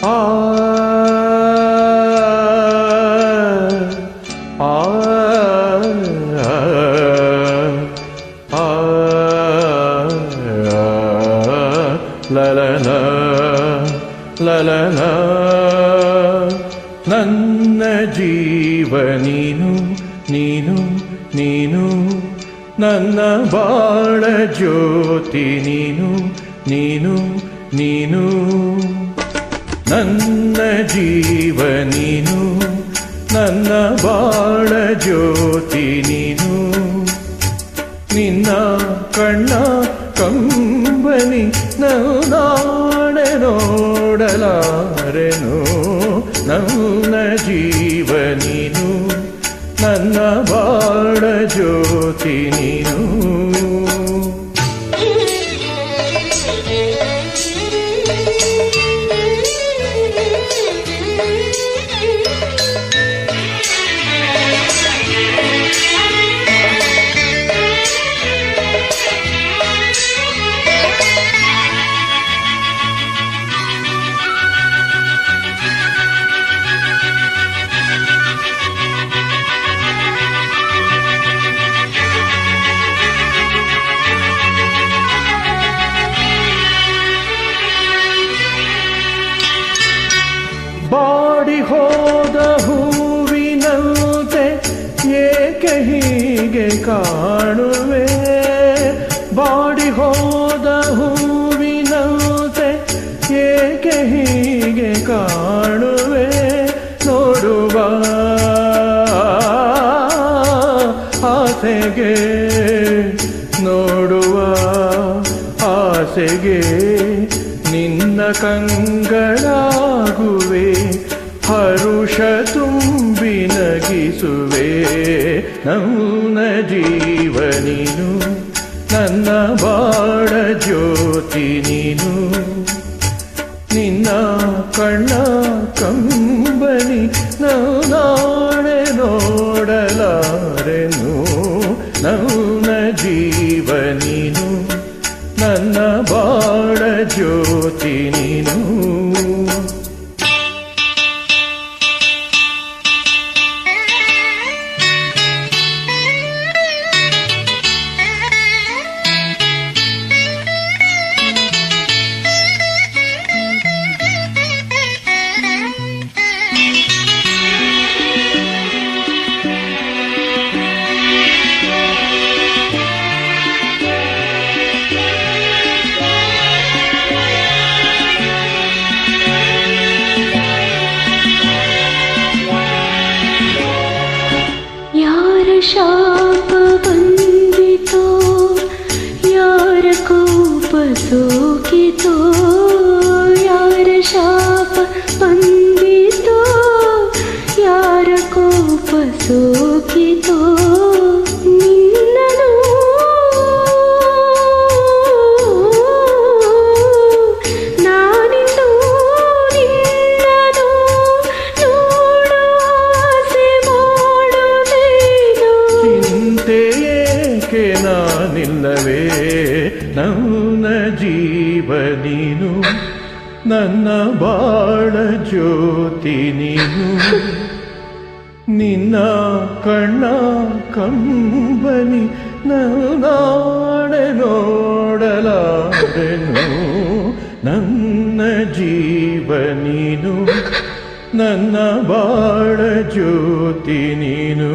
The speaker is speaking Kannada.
ಆ ಆ ಲಲನ ಲಲನ ನನ್ನ ಜೀವ ನೀನು ನೀನು ನೀನು ನನ್ನ ಬಾಳ ಜ್ಯೋತಿ ನೀನು ನೀನು ನೀನು ನನ್ನ ಜೀವ ನೀನು ನನ್ನ ಬಾಳ ಜ್ಯೋತಿ ನೀನು ನಿನ್ನ ಕಣ್ಣ ಕಂಬನಿ ನಾಳೆ ನೋಡಲಾರೆನು ನನ್ನ ಜೀವ ನೀನು ನನ್ನ ಬಾಳ ಜ್ಯೋತಿ ನೀನು ಬಾಡಿ ಹೋದ ಹೂವಿನಂತೆ ಏಕೆ ಹೀಗೆ ಕಾಣುವೆ ಬಾಡಿ ಹೋದ ಹೂವಿನಂತೆ ಏಕೆ ಹೀಗೆ ಕಾಣುವೆ ನೋಡುವ ಆಸೆಗೆ ನೋಡುವ ಆಸೆಗೆ ನಿನ್ನ ಕಂಗಳಾಗುವೆ ಹರುಷ ತುಂಬಿ ನಗಿಸುವೆ ನನ್ನ ಜೀವ ನೀನು ನನ್ನ ಬಾಳ ಜ್ಯೋತಿ ನೀನು ನಿನ್ನ ಕಣ್ಣ ಕಂಬನಿ ನಾಳೆ ನೋಡಲಾರೆನು ನನ್ನ ಜೀವ ನೀನು ನನ್ನ ಬಾಳ ಜ್ಯೋತಿ ನೀನು ಶಾಪ ಬಂದಿತೋ ಯಾರ ಕೋಪ ಸೋಕಿತೋ ಯಾರ ಶಾಪ ಬಂದಿತೋ ಯಾರ ಕೋಪ ಸೋಕಿತೋ ನಿನ್ನನು ನಾನಿಂದು ನಿನ್ನನು ನೋಡೋ ಆಸೆ ಮಾಡುವೇನು ಚಿಂತೆಯೇಕೆ ನಾನಿಲ್ಲವೇ ನನ್ನ ಜೀವ ನೀನು ನನ್ನ ಬಾಳ ಜ್ಯೋತಿ ನೀನು ನಿನ್ನ ಕಣ್ಣ ಕಂಬನಿ ನಾಳೆ ನೋಡಲಾರೆನು ನನ್ನ ಜೀವ ನೀನು ನನ್ನ ಬಾಳ ಜ್ಯೋತಿ ನೀನು